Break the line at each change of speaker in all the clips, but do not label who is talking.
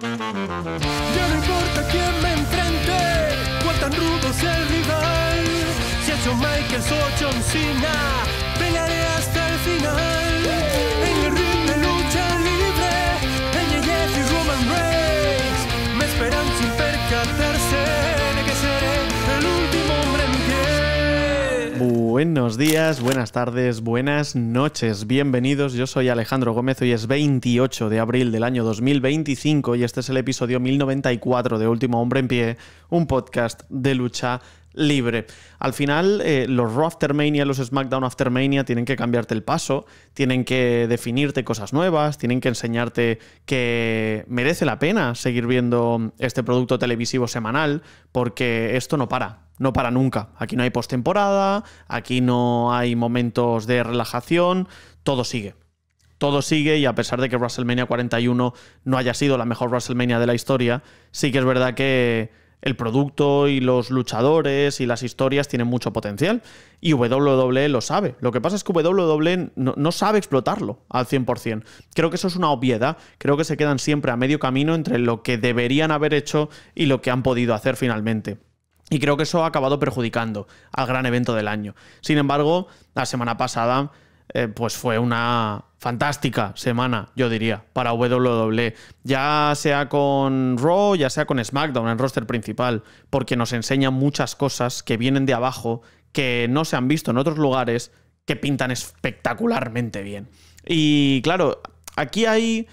Ya no importa quién me enfrente, cuán tan rudo sea el rival. Si es Shawn Michaels o John Cena, pelearé hasta el final. En el ring de lucha libre, MJF y Roman Reigns me esperan sin percatarse de que seré el último hombre en pie.
Buenos días, buenas tardes, buenas noches, bienvenidos. Yo soy Alejandro Gómez, hoy es 28 de abril del año 2025 y este es el episodio 1094 de Último Hombre en Pie, un podcast de lucha libre. Al final, los Raw After Mania, los SmackDown After Mania tienen que cambiarte el paso, tienen que definirte cosas nuevas, tienen que enseñarte que merece la pena seguir viendo este producto televisivo semanal, porque esto no para. No para nunca. Aquí no hay postemporada, aquí no hay momentos de relajación, todo sigue. Todo sigue y a pesar de que WrestleMania 41 no haya sido la mejor WrestleMania de la historia, sí que es verdad que el producto y los luchadores y las historias tienen mucho potencial. Y WWE lo sabe. Lo que pasa es que WWE no sabe explotarlo al 100%. Creo que eso es una obviedad. Creo que se quedan siempre a medio camino entre lo que deberían haber hecho y lo que han podido hacer finalmente. Y creo que eso ha acabado perjudicando al gran evento del año. Sin embargo, la semana pasada pues fue una fantástica semana, yo diría, para WWE. Ya sea con Raw, ya sea con SmackDown en roster principal, porque nos enseñan muchas cosas que vienen de abajo, que no se han visto en otros lugares, que pintan espectacularmente bien. Y claro, aquí hay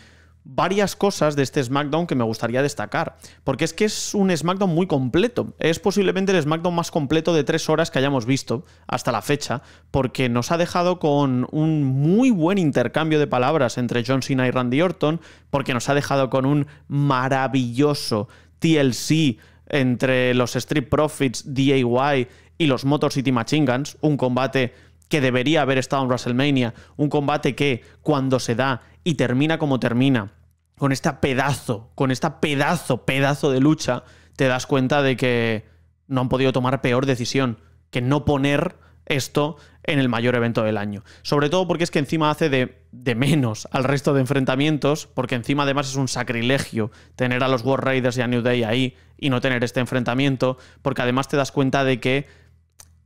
varias cosas de este SmackDown que me gustaría destacar, porque es que es un SmackDown muy completo. Es posiblemente el SmackDown más completo de 3 horas que hayamos visto hasta la fecha, porque nos ha dejado con un muy buen intercambio de palabras entre John Cena y Randy Orton, porque nos ha dejado con un maravilloso TLC entre los Street Profits, DIY y los Motor City Machine Guns, un combate que debería haber estado en WrestleMania, un combate que cuando se da y termina como termina, con esta pedazo de lucha, te das cuenta de que no han podido tomar peor decisión que no poner esto en el mayor evento del año. Sobre todo porque es que encima hace de menos al resto de enfrentamientos, porque encima además es un sacrilegio tener a los War Raiders y a New Day ahí y no tener este enfrentamiento, porque además te das cuenta de que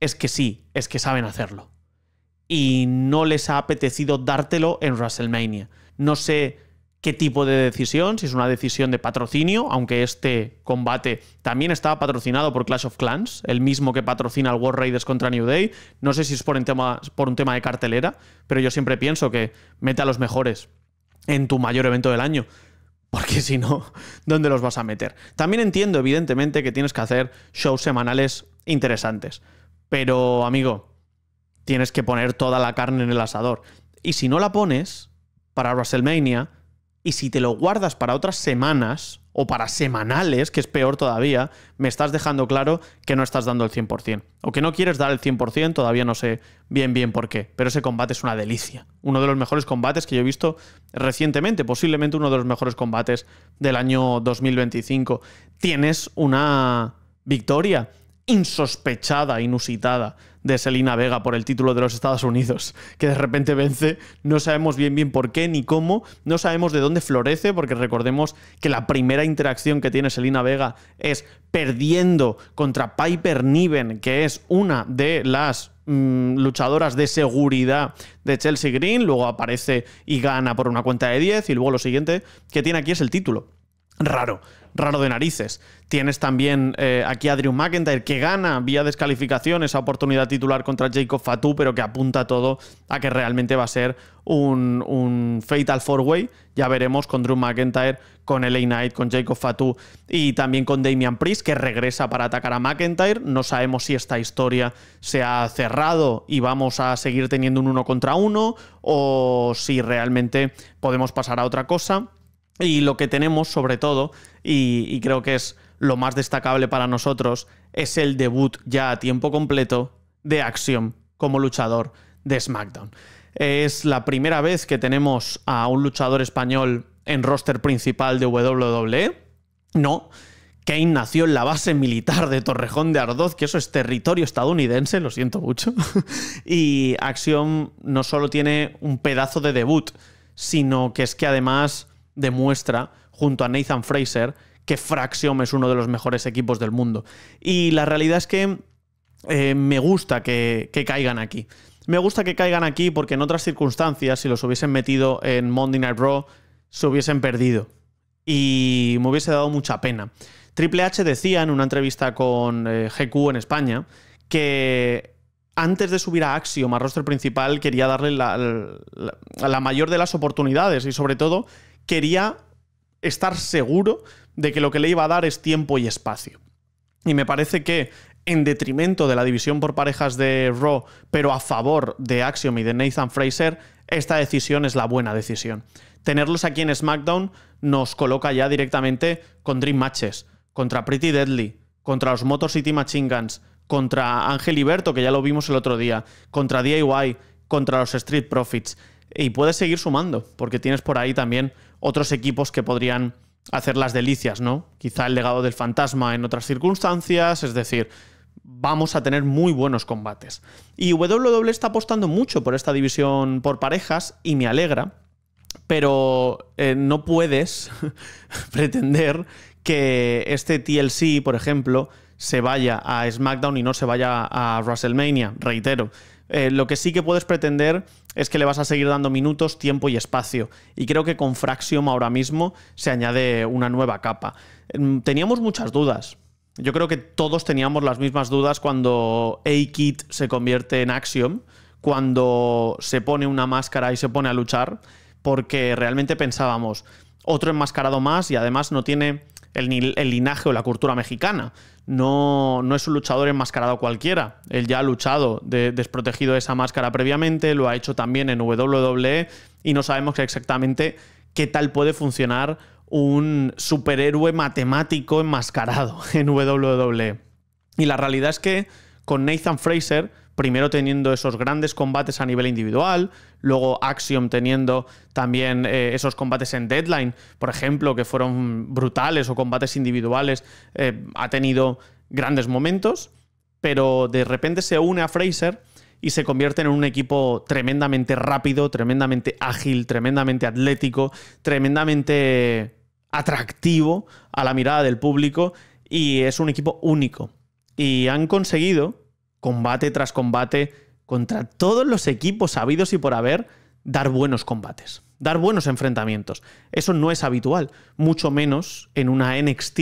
es que saben hacerlo. Y no les ha apetecido dártelo en WrestleMania. No sé qué tipo de decisión, si es una decisión de patrocinio, aunque este combate también estaba patrocinado por Clash of Clans, el mismo que patrocina al War Raiders contra New Day. No sé si es por un tema de cartelera, pero yo siempre pienso que mete a los mejores en tu mayor evento del año, porque si no, ¿dónde los vas a meter? También entiendo, evidentemente, que tienes que hacer shows semanales interesantes, pero, amigo, tienes que poner toda la carne en el asador. Y si no la pones para WrestleMania, y si te lo guardas para otras semanas, o para semanales, que es peor todavía, me estás dejando claro que no estás dando el 100%. O que no quieres dar el 100%, todavía no sé bien por qué. Pero ese combate es una delicia. Uno de los mejores combates que yo he visto recientemente, posiblemente uno de los mejores combates del año 2025. Tienes una victoria insospechada, inusitada, de Zelina Vega por el título de los Estados Unidos, que de repente vence, no sabemos bien por qué ni cómo, no sabemos de dónde florece, porque recordemos que la primera interacción que tiene Zelina Vega es perdiendo contra Piper Niven, que es una de las luchadoras de seguridad de Chelsea Green, luego aparece y gana por una cuenta de 10, y luego lo siguiente que tiene aquí es el título. Raro de narices. Tienes también aquí a Drew McIntyre, que gana vía descalificación esa oportunidad titular contra Jacob Fatu, pero que apunta todo a que realmente va a ser un Fatal 4-Way. Ya veremos con Drew McIntyre, con LA Knight, con Jacob Fatu y también con Damian Priest, que regresa para atacar a McIntyre. No sabemos si esta historia se ha cerrado y vamos a seguir teniendo un 1 contra 1 o si realmente podemos pasar a otra cosa. Y lo que tenemos, sobre todo, y creo que es lo más destacable para nosotros, es el debut ya a tiempo completo de Axiom como luchador de SmackDown. Es la primera vez que tenemos a un luchador español en roster principal de WWE. No, Kane nació en la base militar de Torrejón de Ardoz, que eso es territorio estadounidense, lo siento mucho. Y Axiom no solo tiene un pedazo de debut, sino que es que además demuestra, junto a Nathan Fraser, que Fraxium es uno de los mejores equipos del mundo. Y la realidad es que me gusta que caigan aquí. Me gusta que caigan aquí porque en otras circunstancias, si los hubiesen metido en Monday Night Raw, se hubiesen perdido. Y me hubiese dado mucha pena. Triple H decía en una entrevista con GQ en España que antes de subir a Axiom, a roster principal, quería darle la mayor de las oportunidades y sobre todo quería estar seguro de que lo que le iba a dar es tiempo y espacio. Y me parece que en detrimento de la división por parejas de Raw, pero a favor de Axiom y de Nathan Fraser, esta decisión es la buena decisión. Tenerlos aquí en SmackDown nos coloca ya directamente con Dream Matches, contra Pretty Deadly, contra los Motor City Machine Guns, contra Ángel y Berto, que ya lo vimos el otro día, contra DIY, contra los Street Profits. Y puedes seguir sumando, porque tienes por ahí también otros equipos que podrían hacer las delicias, ¿no? Quizá el legado del fantasma en otras circunstancias, es decir, vamos a tener muy buenos combates. Y WWE está apostando mucho por esta división por parejas y me alegra, pero no puedes pretender que este TLC, por ejemplo, se vaya a SmackDown y no se vaya a WrestleMania, reitero. Lo que sí que puedes pretender es que le vas a seguir dando minutos, tiempo y espacio. Y creo que con Fraxium ahora mismo se añade una nueva capa. Teníamos muchas dudas. Yo creo que todos teníamos las mismas dudas cuando A-Kid se convierte en Axiom, cuando se pone una máscara y se pone a luchar, porque realmente pensábamos, otro enmascarado más y además no tiene el linaje o la cultura mexicana. No es un luchador enmascarado cualquiera. Él ya ha luchado desprotegido de esa máscara previamente, lo ha hecho también en WWE y no sabemos exactamente qué tal puede funcionar un superhéroe matemático enmascarado en WWE. Y la realidad es que con Nathan Fraser, primero teniendo esos grandes combates a nivel individual, luego Axiom teniendo también esos combates en Deadline, por ejemplo, que fueron brutales, o combates individuales, ha tenido grandes momentos, pero de repente se une a Fraser y se convierte en un equipo tremendamente rápido, tremendamente ágil, tremendamente atlético, tremendamente atractivo a la mirada del público, y es un equipo único. Y han conseguido, combate tras combate, contra todos los equipos habidos y por haber, dar buenos combates, dar buenos enfrentamientos. Eso no es habitual, mucho menos en una NXT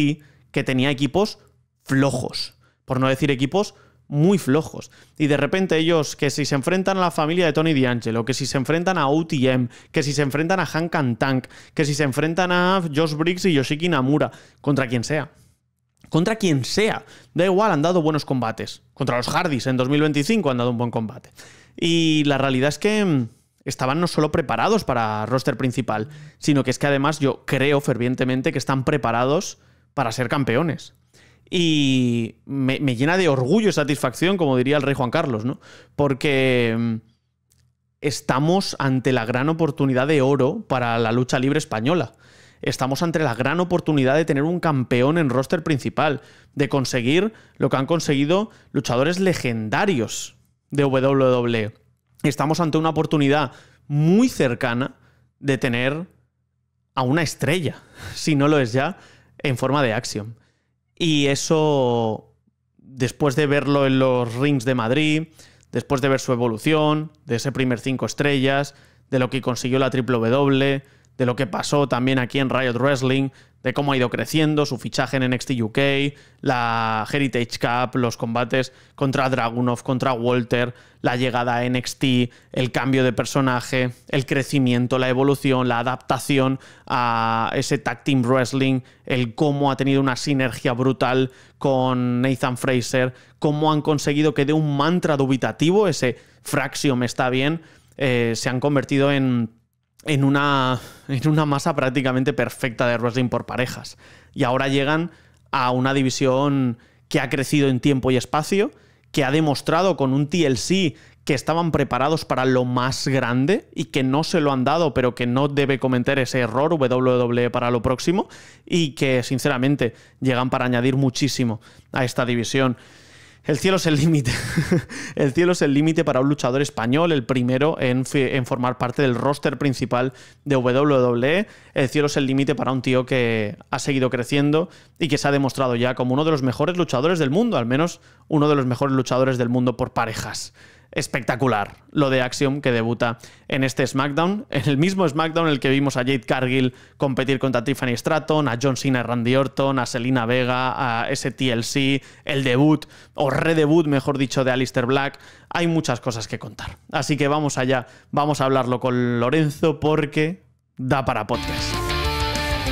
que tenía equipos flojos, por no decir equipos muy flojos. Y de repente ellos, que si se enfrentan a la familia de Tony D'Angelo, que si se enfrentan a OTM, que si se enfrentan a Hank and Tank, que si se enfrentan a Josh Briggs y Yoshiki Namura, contra quien sea. Contra quien sea. Da igual, han dado buenos combates. Contra los Hardys en 2025 han dado un buen combate. Y la realidad es que estaban no solo preparados para roster principal, sino que es que además yo creo fervientemente que están preparados para ser campeones. Y me llena de orgullo y satisfacción, como diría el rey Juan Carlos, ¿no? Porque estamos ante la gran oportunidad de oro para la lucha libre española. Estamos ante la gran oportunidad de tener un campeón en roster principal, de conseguir lo que han conseguido luchadores legendarios de WWE. Estamos ante una oportunidad muy cercana de tener a una estrella, si no lo es ya, en forma de Axiom. Y eso, después de verlo en los rings de Madrid, después de ver su evolución, de ese primer 5 estrellas, de lo que consiguió la WWE, de lo que pasó también aquí en Riot Wrestling, de cómo ha ido creciendo, su fichaje en NXT UK, la Heritage Cup, los combates contra Dragunov, contra Walter, la llegada a NXT, el cambio de personaje, el crecimiento, la evolución, la adaptación a ese Tag Team Wrestling, el cómo ha tenido una sinergia brutal con Nathan Fraser, cómo han conseguido que de un mantra dubitativo, ese Fraxium está bien, se han convertido en una masa prácticamente perfecta de wrestling por parejas. Y ahora llegan a una división que ha crecido en tiempo y espacio, que ha demostrado con un TLC que estaban preparados para lo más grande y que no se lo han dado, pero que no debe cometer ese error WWE para lo próximo, y que sinceramente llegan para añadir muchísimo a esta división. El cielo es el límite. El cielo es el límite para un luchador español, el primero en formar parte del roster principal de WWE. El cielo es el límite para un tío que ha seguido creciendo y que se ha demostrado ya como uno de los mejores luchadores del mundo, al menos uno de los mejores luchadores del mundo por parejas. Espectacular lo de Axiom, que debuta en este SmackDown, en el mismo SmackDown en el que vimos a Jade Cargill competir contra Tiffany Stratton, a John Cena y Randy Orton, a Selena Vega, a ese TLC, el debut, o redebut, mejor dicho, de Aleister Black. Hay muchas cosas que contar. Así que vamos allá, vamos a hablarlo con Lorenzo porque da para podcast.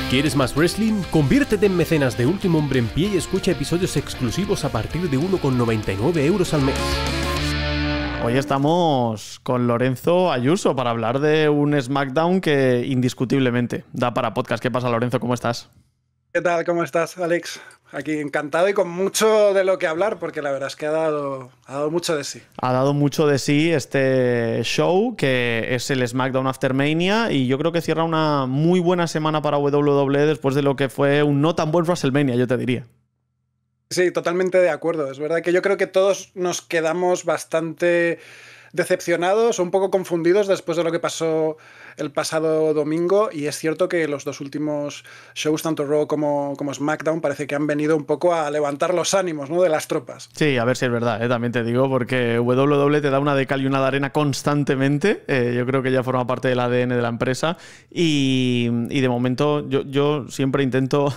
¿Quieres más wrestling? Conviértete en mecenas de Último Hombre en Pie y escucha episodios exclusivos a partir de 1,99 € al mes.
Hoy estamos con Lorenzo Ayuso para hablar de un SmackDown que indiscutiblemente da para podcast. ¿Qué pasa, Lorenzo? ¿Cómo estás?
¿Qué tal? ¿Cómo estás, Alex? Aquí encantado y con mucho de lo que hablar, porque la verdad es que ha dado mucho de sí.
Ha dado mucho de sí este show, que es el SmackDown After Mania, y yo creo que cierra una muy buena semana para WWE después de lo que fue un no tan buen WrestleMania, yo te diría.
Sí, totalmente de acuerdo. Es verdad que yo creo que todos nos quedamos bastante decepcionados o un poco confundidos después de lo que pasó el pasado domingo, y es cierto que los dos últimos shows, tanto Raw como SmackDown, parece que han venido un poco a levantar los ánimos, ¿no?, de las tropas.
Sí, a ver si es verdad, también te digo, porque WWE te da una de cal y una de arena constantemente. Yo creo que ya forma parte del ADN de la empresa y de momento yo siempre intento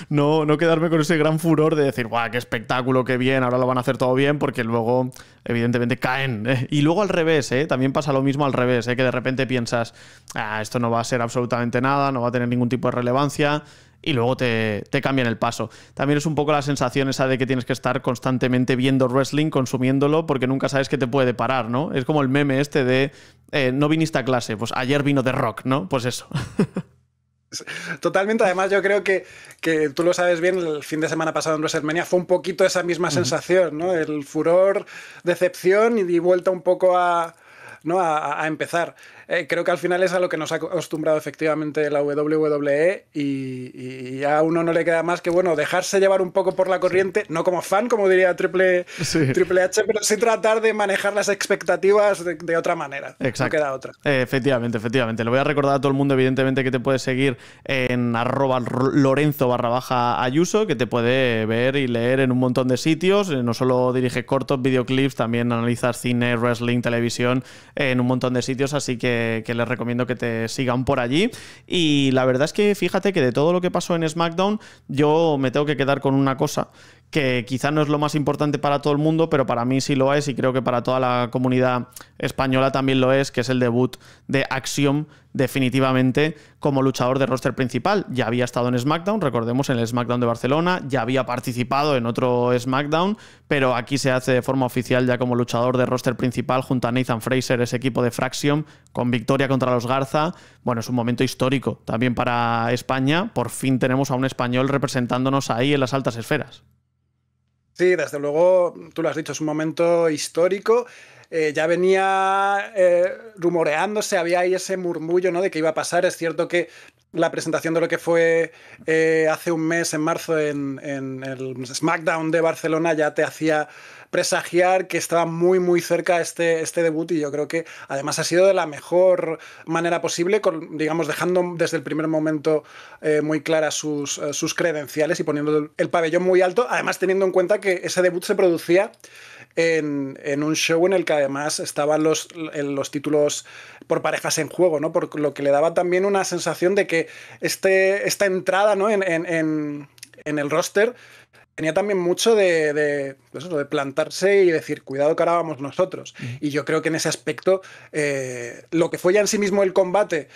no quedarme con ese gran furor de decir, ¡guau, qué espectáculo, qué bien, ahora lo van a hacer todo bien!, porque luego evidentemente caen. Y luego al revés, también pasa lo mismo al revés, que de repente piensas, esto no va a ser absolutamente nada, no va a tener ningún tipo de relevancia, y luego te cambian el paso. También es un poco la sensación esa de que tienes que estar constantemente viendo wrestling, consumiéndolo, porque nunca sabes qué te puede parar, ¿no? Es como el meme este de no viniste a clase, pues ayer vino The Rock, ¿no? Pues eso.
Totalmente. Además, yo creo que tú lo sabes bien, el fin de semana pasado en WrestleMania fue un poquito esa misma sensación, ¿no? El furor, decepción y vuelta un poco a empezar. Creo que al final es a lo que nos ha acostumbrado efectivamente la WWE, y a uno no le queda más que, bueno, dejarse llevar un poco por la corriente, sí. No como fan, como diría Triple H, pero sí tratar de manejar las expectativas de otra manera.
Exacto.
No queda otra.
Efectivamente. Le voy a recordar a todo el mundo, evidentemente, que te puede seguir en @Lorenzo_Ayuso, que te puede ver y leer en un montón de sitios. No solo dirige cortos, videoclips, también analizas cine, wrestling, televisión, en un montón de sitios, así que les recomiendo que te sigan por allí. Y la verdad es que fíjate que de todo lo que pasó en SmackDown, yo me tengo que quedar con una cosa que quizá no es lo más importante para todo el mundo, pero para mí sí lo es, y creo que para toda la comunidad española también lo es, que es el debut de Axiom, definitivamente, como luchador de roster principal. Ya había estado en SmackDown, recordemos, en el SmackDown de Barcelona, ya había participado en otro SmackDown, pero aquí se hace de forma oficial ya como luchador de roster principal junto a Nathan Fraser, ese equipo de Fraxiom, con victoria contra los Garza. Bueno, es un momento histórico también para España. Por fin tenemos a un español representándonos ahí en las altas esferas.
Sí, desde luego, tú lo has dicho, es un momento histórico. Ya venía rumoreándose, había ahí ese murmullo, ¿no?, de que iba a pasar. Es cierto que la presentación de lo que fue hace un mes, en marzo, en el SmackDown de Barcelona, ya te hacía presagiar que estaba muy muy cerca este debut, y yo creo que además ha sido de la mejor manera posible, digamos, dejando desde el primer momento muy claras sus credenciales y poniendo el pabellón muy alto, además teniendo en cuenta que ese debut se producía en un show en el que además estaban los títulos por parejas en juego, ¿no? Por lo que le daba también una sensación de que esta entrada, ¿no?, en el roster tenía también mucho de plantarse y decir, cuidado que ahora vamos nosotros. Y yo creo que en ese aspecto, lo que fue ya en sí mismo el combate,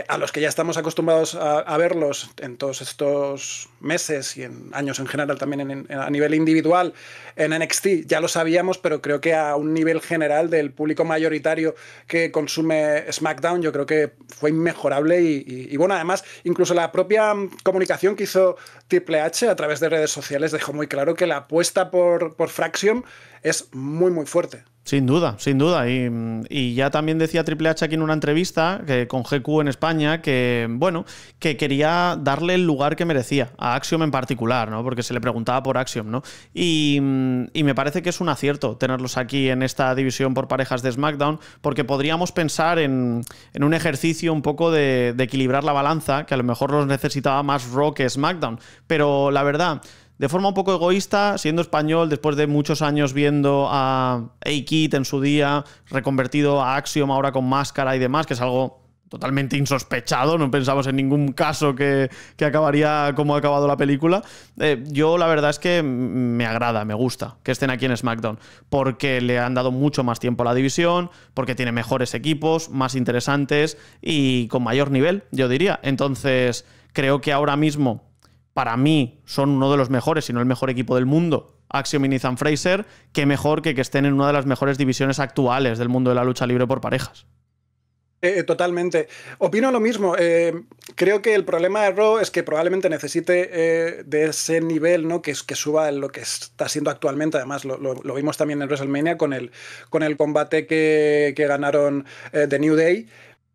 a los que ya estamos acostumbrados a verlos en todos estos meses y en años en general también a nivel individual, en NXT ya lo sabíamos, pero creo que a un nivel general del público mayoritario que consume SmackDown, yo creo que fue inmejorable y bueno, además, incluso la propia comunicación que hizo Triple H a través de redes sociales dejó muy claro que la apuesta por Fraxiom es muy muy fuerte.
Sin duda, sin duda. Y ya también decía Triple H aquí en una entrevista con GQ en España que, bueno, que quería darle el lugar que merecía a Axiom en particular, ¿no? Porque se le preguntaba por Axiom, ¿no? Y me parece que es un acierto tenerlos aquí en esta división por parejas de SmackDown, porque podríamos pensar en un ejercicio un poco de equilibrar la balanza, que a lo mejor los necesitaba más Raw que SmackDown. Pero la verdad, de forma un poco egoísta, siendo español, después de muchos años viendo a A-Kid en su día, reconvertido a Axiom ahora con máscara y demás, que es algo totalmente insospechado, no pensamos en ningún caso que acabaría como ha acabado la película. Yo la verdad es que me agrada, me gusta que estén aquí en SmackDown, porque le han dado mucho más tiempo a la división, porque tiene mejores equipos, más interesantes y con mayor nivel, yo diría. Entonces, creo que ahora mismo, para mí, son uno de los mejores, si no el mejor equipo del mundo, Axiom y Nathan Fraser. Qué mejor que estén en una de las mejores divisiones actuales del mundo de la lucha libre por parejas.
Totalmente. Opino lo mismo. Creo que el problema de Raw es que probablemente necesite de ese nivel, ¿no? que suba lo que está siendo actualmente. Además, lo vimos también en WrestleMania con el combate que ganaron The New Day.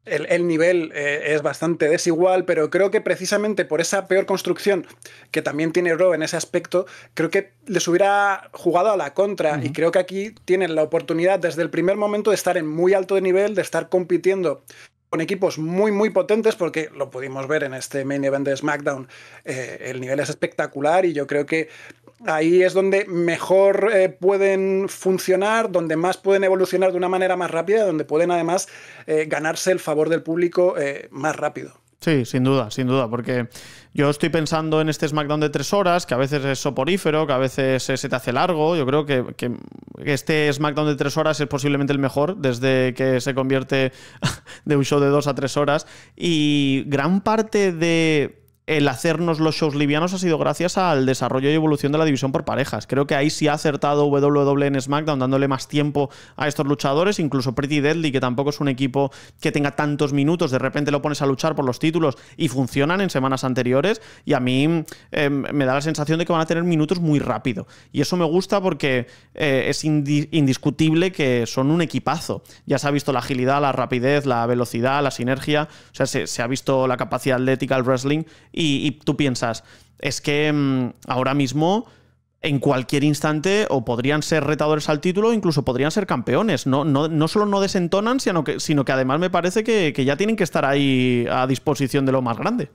El nivel es bastante desigual, pero creo que precisamente por esa peor construcción que también tiene Raw en ese aspecto, creo que les hubiera jugado a la contra. Y creo que aquí tienen la oportunidad desde el primer momento de estar en muy alto nivel, de estar compitiendo con equipos muy, muy potentes, porque lo pudimos ver en este main event de SmackDown. El nivel es espectacular y yo creo que ahí es donde mejor pueden funcionar, donde más pueden evolucionar de una manera más rápida, donde pueden además ganarse el favor del público más rápido.
Sí, sin duda, porque yo estoy pensando en este SmackDown de 3 horas, que a veces es soporífero, que a veces se te hace largo. Yo creo que este SmackDown de 3 horas es posiblemente el mejor desde que se convierte de un show de 2 a 3 horas. Y gran parte de el hacernos los shows livianos ha sido gracias al desarrollo y evolución de la división por parejas. Creo que ahí sí ha acertado WWE en SmackDown, dándole más tiempo a estos luchadores, incluso Pretty Deadly, que tampoco es un equipo que tenga tantos minutos, de repente lo pones a luchar por los títulos y funcionan en semanas anteriores, y a mí me da la sensación de que van a tener minutos muy rápido, y eso me gusta porque es indiscutible que son un equipazo. Ya se ha visto la agilidad, la rapidez, la velocidad, la sinergia, o sea, se ha visto la capacidad atlética del wrestling. Y tú piensas, es que ahora mismo en cualquier instante o podrían ser retadores al título o incluso podrían ser campeones. No solo no desentonan, sino que además me parece que ya tienen que estar ahí a disposición de lo más grande.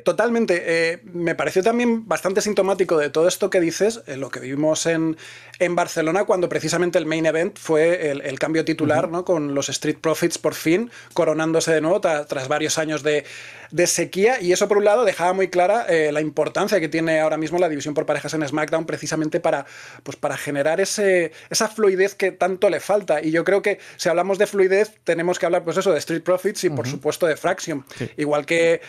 Totalmente. Me pareció también bastante sintomático de todo esto que dices, lo que vimos en Barcelona, cuando precisamente el main event fue el cambio titular, ¿no? Con los Street Profits por fin coronándose de nuevo tras varios años de sequía, y eso por un lado dejaba muy clara la importancia que tiene ahora mismo la división por parejas en SmackDown, precisamente para generar esa fluidez que tanto le falta. Y yo creo que si hablamos de fluidez tenemos que hablar, pues eso, de Street Profits y por supuesto de Fraxium, igual que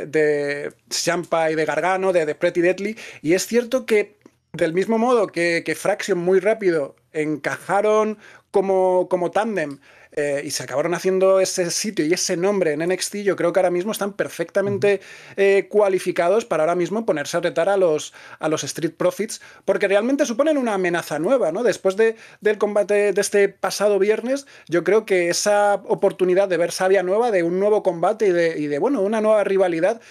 de Ciampa y de Gargano, de Pretty Deadly. Y es cierto que del mismo modo que Fraxium muy rápido encajaron como tándem y se acabaron haciendo ese sitio y ese nombre en NXT, yo creo que ahora mismo están perfectamente cualificados para ahora mismo ponerse a retar a los Street Profits, porque realmente suponen una amenaza nueva, ¿no? Después del combate de este pasado viernes, yo creo que esa oportunidad de ver savia nueva, de un nuevo combate y de una nueva rivalidad,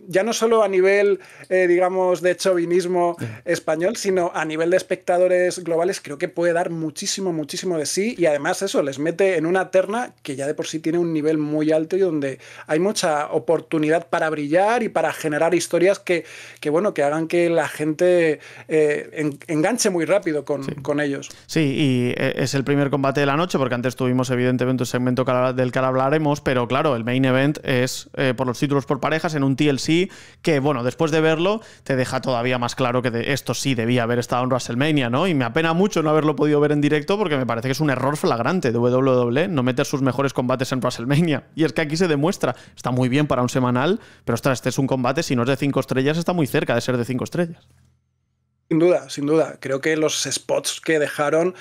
ya no solo a nivel, digamos, de chauvinismo español, sino a nivel de espectadores globales, creo que puede dar muchísimo, muchísimo de sí, y además eso les mete en una terna que ya de por sí tiene un nivel muy alto y donde hay mucha oportunidad para brillar y para generar historias que hagan que la gente enganche muy rápido con ellos.
Sí, y es el primer combate de la noche, porque antes tuvimos evidentemente un segmento del que hablaremos, pero claro, el main event es por los títulos por parejas en un TLC que, bueno, después de verlo te deja todavía más claro que esto sí debía haber estado en WrestleMania, ¿no? Y me apena mucho no haberlo podido ver en directo, porque me parece que es un error flagrante de WWE no meter sus mejores combates en WrestleMania. Y es que aquí se demuestra, está muy bien para un semanal, pero ostras, este es un combate, si no es de 5 estrellas, está muy cerca de ser de 5 estrellas.
Sin duda, sin duda. Creo que los spots que dejaron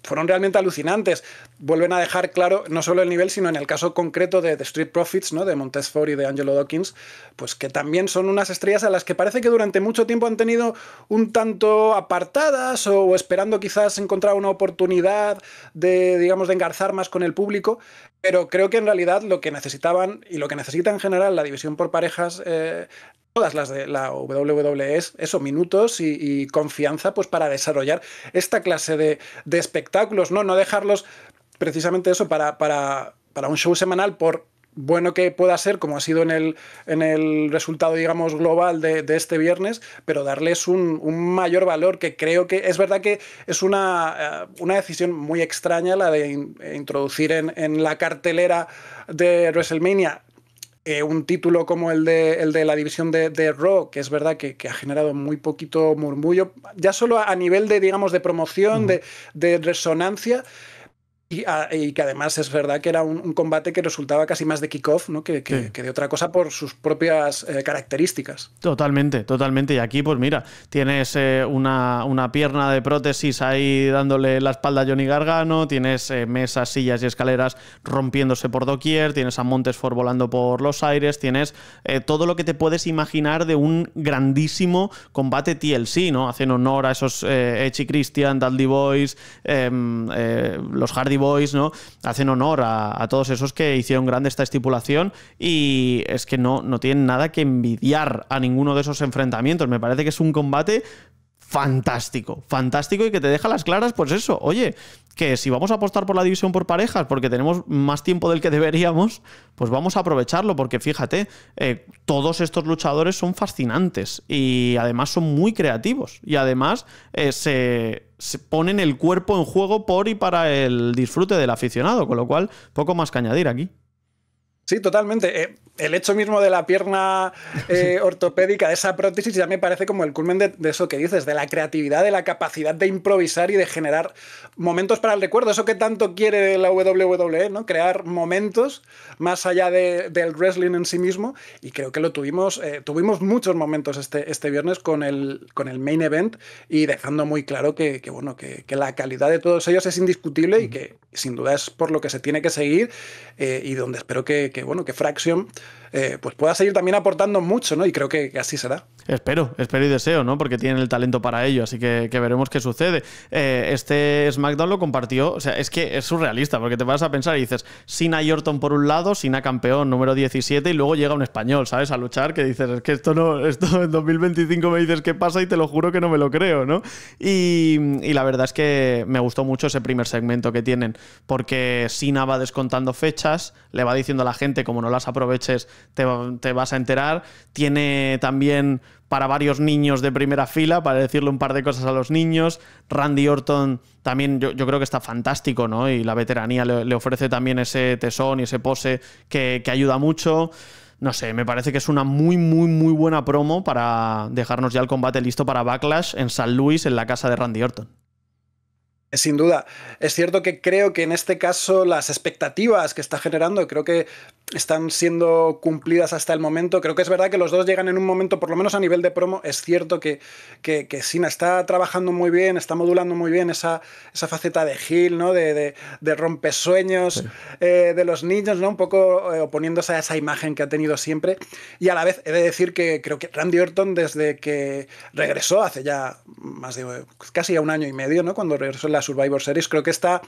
fueron realmente alucinantes. Vuelven a dejar claro no solo el nivel, sino en el caso concreto de The Street Profits, ¿no? De Montez Ford y de Angelo Dawkins, pues que también son unas estrellas a las que parece que durante mucho tiempo han tenido un tanto apartadas o esperando quizás encontrar una oportunidad de, digamos, de engarzar más con el público. Pero creo que en realidad lo que necesitaban y lo que necesita en general la división por parejas, todas las de la WWE, es eso, minutos y confianza pues para desarrollar esta clase de espectáculos, ¿no? No dejarlos precisamente eso para un show semanal, por bueno que pueda ser, como ha sido en el resultado, digamos, global de este viernes, pero darles un mayor valor, que creo que es verdad que es una decisión muy extraña la de introducir en la cartelera de WrestleMania un título como el de la división de Raw, que es verdad que ha generado muy poquito murmullo, ya solo a nivel de, digamos, de promoción, de resonancia. Y que además es verdad que era un combate que resultaba casi más de kickoff, ¿no? que de otra cosa por sus propias características.
Totalmente, totalmente. Y aquí, pues mira, tienes una pierna de prótesis ahí dándole la espalda a Johnny Gargano, tienes mesas, sillas y escaleras rompiéndose por doquier, tienes a Montez Ford volando por los aires, tienes todo lo que te puedes imaginar de un grandísimo combate TLC, ¿no? Hacen honor a esos Edge y Christian, Dudley Boys, los Hardy Boys, ¿no? Hacen honor a todos esos que hicieron grande esta estipulación, y es que no tienen nada que envidiar a ninguno de esos enfrentamientos. Me parece que es un combate fantástico, fantástico, y que te deja las claras, pues eso, oye, que si vamos a apostar por la división por parejas porque tenemos más tiempo del que deberíamos, pues vamos a aprovecharlo, porque fíjate, todos estos luchadores son fascinantes y además son muy creativos, y además se ponen el cuerpo en juego por y para el disfrute del aficionado, con lo cual poco más que añadir aquí.
Sí, totalmente. El hecho mismo de la pierna ortopédica, de esa prótesis, ya me parece como el culmen de eso que dices, de la creatividad, de la capacidad de improvisar y de generar momentos para el recuerdo. Eso que tanto quiere la WWE, ¿no? Crear momentos más allá del wrestling en sí mismo. Y creo que lo tuvimos muchos momentos este viernes con el main event, y dejando muy claro que la calidad de todos ellos es indiscutible y que sin duda es por lo que se tiene que seguir, y donde espero que Fraction pues pueda seguir también aportando mucho, ¿no? Y creo que así será.
Espero y deseo, ¿no? Porque tienen el talento para ello, así que veremos qué sucede. Este SmackDown lo compartió, o sea, es que es surrealista, porque te vas a pensar y dices, Cena y Orton por un lado, Cena campeón número 17, y luego llega un español, ¿sabes? A luchar, que dices, es que esto en 2025 me dices qué pasa y te lo juro que no me lo creo, ¿no? Y la verdad es que me gustó mucho ese primer segmento que tienen, porque Cena va descontando fechas, le va diciendo a la gente, como no las aproveches, te vas a enterar. Tiene también para varios niños de primera fila, para decirle un par de cosas a los niños. Randy Orton también yo creo que está fantástico, ¿no? Y la veteranía le ofrece también ese tesón y ese pose que ayuda mucho. No sé, me parece que es una muy, muy, muy buena promo para dejarnos ya el combate listo para Backlash en San Luis, en la casa de Randy Orton.
Sin duda. Es cierto que creo que en este caso las expectativas que está generando creo que están siendo cumplidas hasta el momento. Creo que es verdad que los dos llegan en un momento, por lo menos a nivel de promo, es cierto que Cena está trabajando muy bien, está modulando muy bien esa faceta de heel, ¿no? De rompesueños, sí, de los niños, ¿no? Un poco oponiéndose a esa imagen que ha tenido siempre. Y a la vez he de decir que creo que Randy Orton, desde que regresó hace ya más de casi un año y medio, ¿no? Cuando regresó en la Survivor Series, creo que está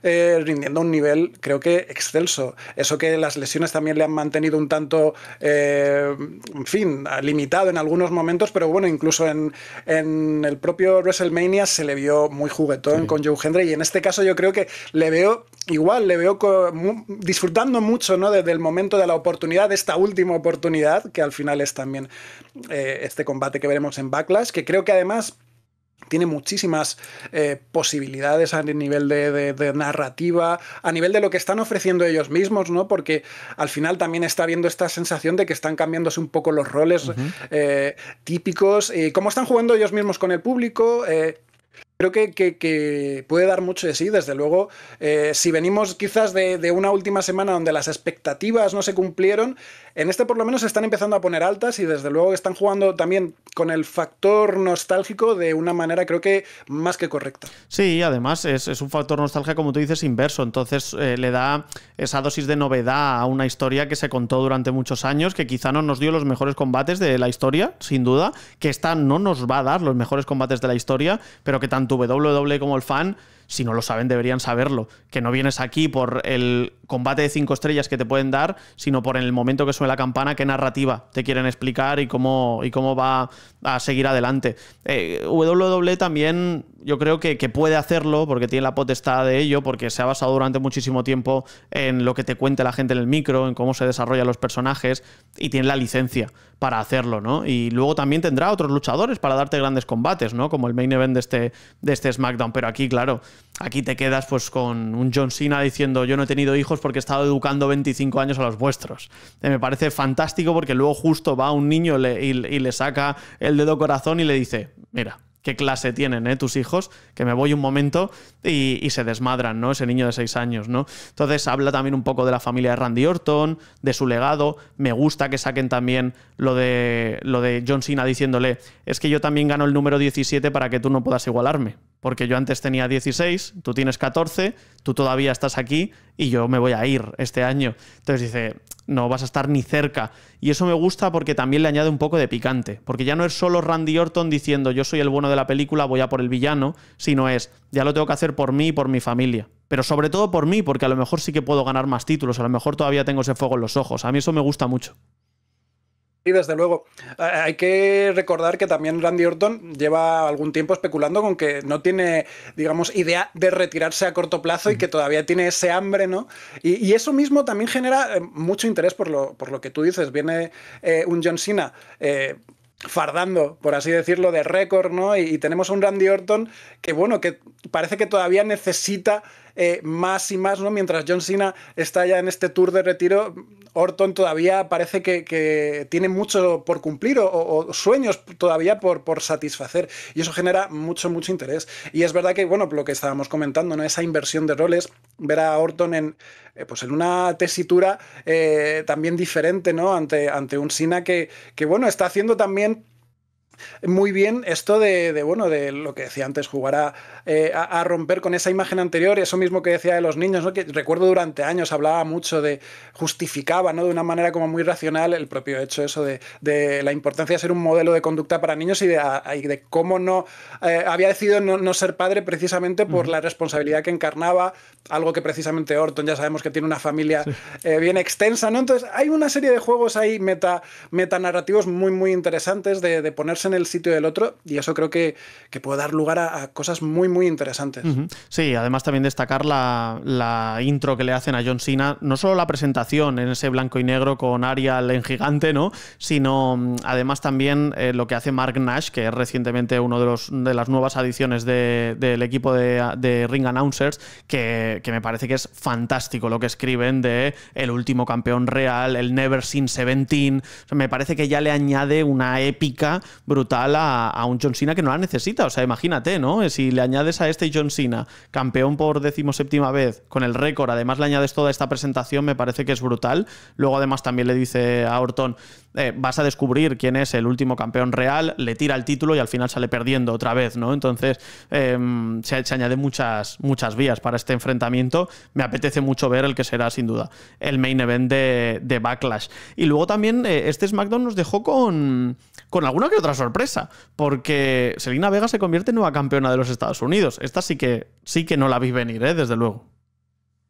rindiendo a un nivel, creo que excelso. Eso que las lesiones también le han mantenido un tanto, en fin, limitado en algunos momentos, pero bueno, incluso en el propio WrestleMania se le vio muy juguetón, sí, con Joe Hendry, y en este caso yo creo que le veo disfrutando mucho, ¿no? Del momento, de la oportunidad, de esta última oportunidad, que al final es también este combate que veremos en Backlash, que creo que además tiene muchísimas posibilidades a nivel de narrativa, a nivel de lo que están ofreciendo ellos mismos, ¿no? Porque al final también está habiendo esta sensación de que están cambiándose un poco los roles típicos, y cómo están jugando ellos mismos con el público. Creo que puede dar mucho de sí, desde luego. Si venimos quizás de una última semana donde las expectativas no se cumplieron, En este por lo menos se están empezando a poner altas y desde luego están jugando también con el factor nostálgico de una manera creo que más que correcta.
Sí, además es un factor nostalgia, como tú dices, inverso. Entonces le da esa dosis de novedad a una historia que se contó durante muchos años, que quizá no nos dio los mejores combates de la historia, sin duda, que esta no nos va a dar los mejores combates de la historia, pero que tanto WWE como el fan, si no lo saben, deberían saberlo. Que no vienes aquí por el combate de 5 estrellas que te pueden dar, sino por en el momento que suene la campana, qué narrativa te quieren explicar y cómo va a seguir adelante. WWE también yo creo que puede hacerlo porque tiene la potestad de ello, porque se ha basado durante muchísimo tiempo en lo que te cuente la gente en el micro, en cómo se desarrollan los personajes, y tiene la licencia para hacerlo, ¿no? Y luego también tendrá otros luchadores para darte grandes combates, ¿no? Como el main event de este SmackDown. Pero aquí, claro, aquí te quedas pues con un John Cena diciendo: yo no he tenido hijos porque he estado educando 25 años a los vuestros. Me parece fantástico porque luego justo va un niño y le saca el dedo corazón y le dice: mira, qué clase tienen tus hijos, que me voy un momento, y se desmadran, ¿no? Ese niño de 6 años, ¿no? Entonces habla también un poco de la familia de Randy Orton, de su legado. Me gusta que saquen también lo de John Cena diciéndole: es que yo también gano el número 17 para que tú no puedas igualarme. Porque yo antes tenía 16, tú tienes 14, tú todavía estás aquí y yo me voy a ir este año. Entonces dice: no vas a estar ni cerca. Y eso me gusta porque también le añade un poco de picante. Porque ya no es solo Randy Orton diciendo: yo soy el bueno de la película, voy a por el villano, sino es: ya lo tengo que hacer por mí y por mi familia. Pero sobre todo por mí, porque a lo mejor sí que puedo ganar más títulos, a lo mejor todavía tengo ese fuego en los ojos. A mí eso me gusta mucho.
Y desde luego, hay que recordar que también Randy Orton lleva algún tiempo especulando con que no tiene, digamos, idea de retirarse a corto plazo y que todavía tiene ese hambre, ¿no? Y eso mismo también genera mucho interés por lo que tú dices. Viene un John Cena fardando, por así decirlo, de récord, ¿no? Y tenemos a un Randy Orton que, bueno, que parece que todavía necesita más y más, ¿no? Mientras John Cena está ya en este tour de retiro, Orton todavía parece que tiene mucho por cumplir o sueños todavía por satisfacer, y eso genera mucho interés. Y es verdad que, bueno, lo que estábamos comentando, ¿no? Esa inversión de roles, ver a Orton en una tesitura también diferente, ¿no? Ante un Cena que, bueno, está haciendo también muy bien esto de lo que decía antes, jugar a romper con esa imagen anterior, eso mismo que decía de los niños, ¿no? Que recuerdo durante años hablaba mucho justificaba, ¿no? De una manera como muy racional el propio hecho eso de la importancia de ser un modelo de conducta para niños y de cómo no había decidido no ser padre precisamente por la responsabilidad que encarnaba, algo que precisamente Orton ya sabemos que tiene una familia bien extensa, ¿no? Entonces hay una serie de juegos ahí metanarrativos muy interesantes de ponerse en el sitio del otro, y eso creo que puede dar lugar a cosas muy interesantes.
Sí, además también destacar la intro que le hacen a John Cena, no solo la presentación en ese blanco y negro con Arial en gigante, ¿no? Sino además también lo que hace Mark Nash, que es recientemente uno de las nuevas adiciones del equipo de Ring Announcers, que me parece que es fantástico lo que escriben de el último campeón real, el Never Seen 17. O sea, me parece que ya le añade una épica brutal a un John Cena que no la necesita. O sea, imagínate, ¿no? Si le añades a este John Cena, campeón por 17ª vez, con el récord, además le añades toda esta presentación, me parece que es brutal. Luego además también le dice a Orton: vas a descubrir quién es el último campeón real, le tira el título y al final sale perdiendo otra vez, ¿no? Entonces se añaden muchas vías para este enfrentamiento. Me apetece mucho ver el que será sin duda el main event de Backlash. Y luego también este SmackDown nos dejó con alguna que otra sorpresa, porque Zelina Vega se convierte en nueva campeona de los Estados Unidos. Esta sí que no la vi venir, desde luego.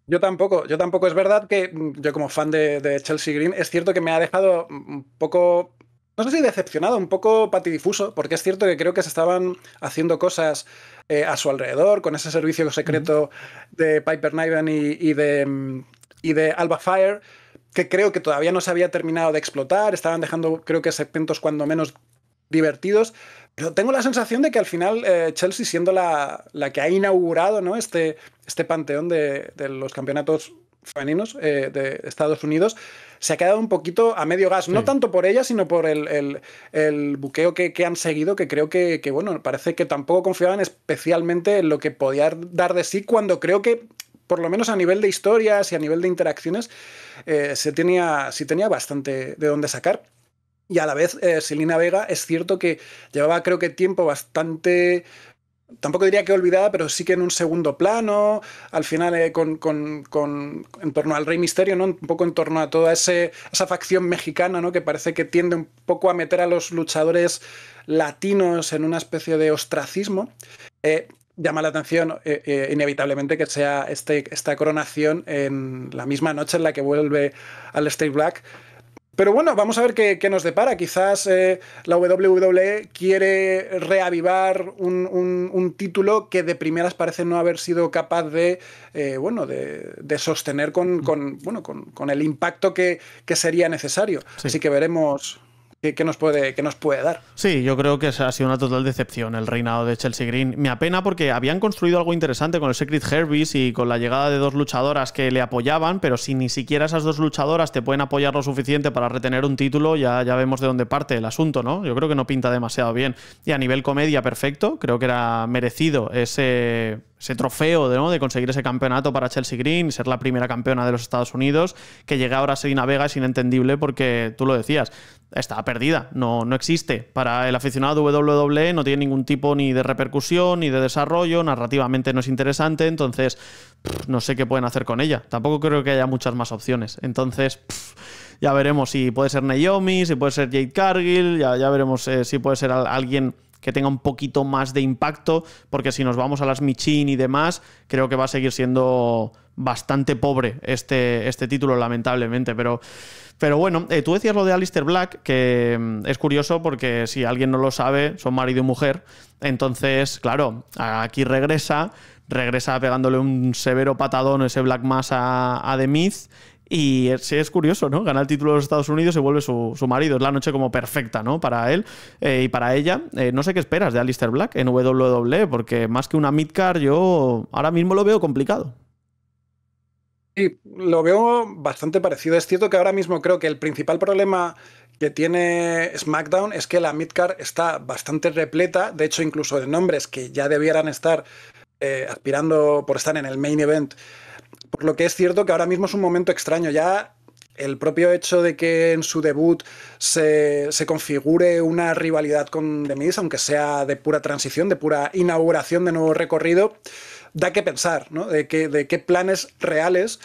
Yo tampoco. Es verdad que yo, como fan de Chelsea Green, es cierto que me ha dejado un poco, no sé si decepcionado, un poco patidifuso, porque es cierto que creo que se estaban haciendo cosas a su alrededor, con ese servicio secreto de Piper Niven y de Alba Fire, que creo que todavía no se había terminado de explotar. Estaban dejando, creo que, segmentos cuando menos divertidos, pero tengo la sensación de que al final Chelsea, siendo la que ha inaugurado, ¿no? este panteón de los campeonatos femeninos de Estados Unidos, se ha quedado un poquito a medio gas. Sí. No tanto por ella, sino por el buqueo que han seguido, que creo que, bueno, parece que tampoco confiaban especialmente en lo que podía dar de sí, cuando creo que por lo menos a nivel de historias y a nivel de interacciones, sí tenía bastante de dónde sacar. Y a la vez, Selena Vega es cierto que llevaba, creo que tiempo bastante, tampoco diría que olvidada, pero sí que en un segundo plano, al final en torno al Rey Misterio, ¿no? Un poco en torno a toda esa facción mexicana, ¿no? Que parece que tiende un poco a meter a los luchadores latinos en una especie de ostracismo. Llama la atención inevitablemente que sea esta coronación en la misma noche en la que vuelve Aleister Black. Pero bueno, vamos a ver qué nos depara. Quizás la WWE quiere reavivar un título que de primeras parece no haber sido capaz de sostener con el impacto que sería necesario. Sí. Así que veremos qué nos puede dar.
Sí, yo creo que ha sido una total decepción el reinado de Chelsea Green. Me apena porque habían construido algo interesante con el Secret Service y con la llegada de 2 luchadoras que le apoyaban, pero si ni siquiera esas 2 luchadoras te pueden apoyar lo suficiente para retener un título, ya vemos de dónde parte el asunto, ¿no? Yo creo que no pinta demasiado bien. Y a nivel comedia, perfecto. Creo que era merecido ese trofeo de conseguir ese campeonato para Chelsea Green, ser la primera campeona de los Estados Unidos. Que llegue ahora Selena Vega es inentendible porque, tú lo decías, está perdida, no existe. Para el aficionado de WWE no tiene ningún tipo ni de repercusión ni de desarrollo, narrativamente no es interesante, entonces no sé qué pueden hacer con ella. Tampoco creo que haya muchas más opciones. Entonces ya veremos si puede ser Naomi, si puede ser Jade Cargill, ya veremos si puede ser alguien que tenga un poquito más de impacto, porque si nos vamos a las Michin y demás, creo que va a seguir siendo bastante pobre este título, lamentablemente, pero bueno, tú decías lo de Aleister Black, que es curioso porque si alguien no lo sabe, son marido y mujer, entonces, claro, aquí regresa pegándole un severo patadón ese Black Mass a The Miz. Y es curioso, ¿no? Gana el título de los Estados Unidos y vuelve su marido. Es la noche como perfecta, ¿no? Para él y para ella. No sé qué esperas de Aleister Black en WWE, porque más que una midcard, yo ahora mismo lo veo complicado.
Sí, lo veo bastante parecido. Es cierto que ahora mismo creo que el principal problema que tiene SmackDown es que la midcard está bastante repleta. De hecho, incluso de nombres que ya debieran estar aspirando por estar en el main event. Por lo que es cierto que ahora mismo es un momento extraño. Ya el propio hecho de que en su debut se configure una rivalidad con The Miz, aunque sea de pura transición, de pura inauguración de nuevo recorrido, da que pensar, ¿no? De qué planes reales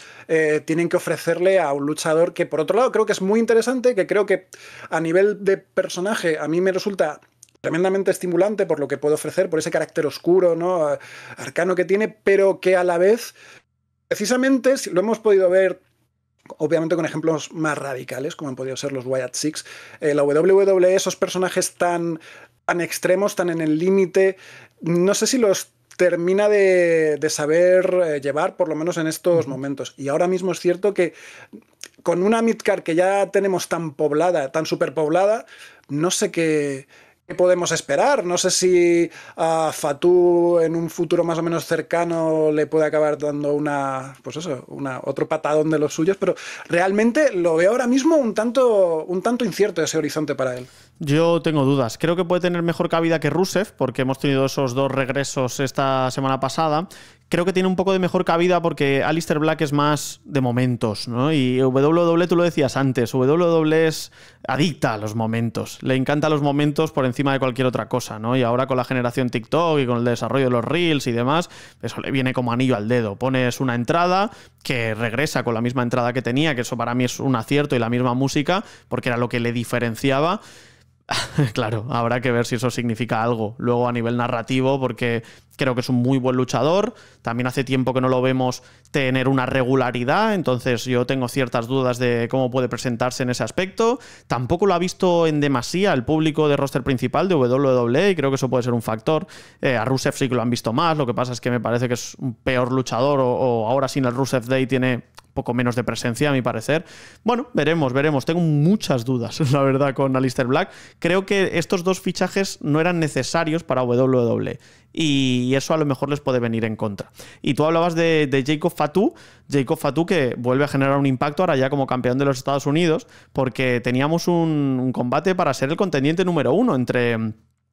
tienen que ofrecerle a un luchador que, por otro lado, creo que es muy interesante, que creo que a nivel de personaje a mí me resulta tremendamente estimulante por lo que puede ofrecer, por ese carácter oscuro, ¿no? Arcano que tiene, pero que a la vez, precisamente, lo hemos podido ver obviamente con ejemplos más radicales, como han podido ser los Wyatt Six, la WWE, esos personajes tan extremos, tan en el límite, no sé si los termina de saber llevar, por lo menos en estos momentos. Y ahora mismo es cierto que con una midcard que ya tenemos tan poblada, tan superpoblada, no sé qué podemos esperar. No sé si a Fatu en un futuro más o menos cercano le puede acabar dando otro patadón de los suyos, pero realmente lo veo ahora mismo un tanto incierto ese horizonte para él.
Yo tengo dudas. Creo que puede tener mejor cabida que Rusev, porque hemos tenido esos 2 regresos esta semana pasada. Creo que tiene un poco de mejor cabida porque Aleister Black es más de momentos, ¿no? Y WWE, tú lo decías antes, WWE es adicta a los momentos. Le encanta los momentos por encima de cualquier otra cosa, ¿no? Y ahora con la generación TikTok y con el desarrollo de los Reels y demás, eso le viene como anillo al dedo. Pones una entrada que regresa con la misma entrada que tenía, que eso para mí es un acierto, y la misma música, porque era lo que le diferenciaba. Claro, habrá que ver si eso significa algo luego a nivel narrativo, porque creo que es un muy buen luchador. También hace tiempo que no lo vemos tener una regularidad, entonces yo tengo ciertas dudas de cómo puede presentarse en ese aspecto. Tampoco lo ha visto en demasía el público de roster principal de WWE y creo que eso puede ser un factor. A Rusev sí que lo han visto más, lo que pasa es que me parece que es un peor luchador, o ahora sin el Rusev Day tiene poco menos de presencia, a mi parecer. Bueno, veremos. Tengo muchas dudas, la verdad, con Aleister Black. Creo que estos 2 fichajes no eran necesarios para WWE y eso a lo mejor les puede venir en contra. Y tú hablabas de Jacob Fatu, que vuelve a generar un impacto ahora ya como campeón de los Estados Unidos, porque teníamos un combate para ser el contendiente número 1 entre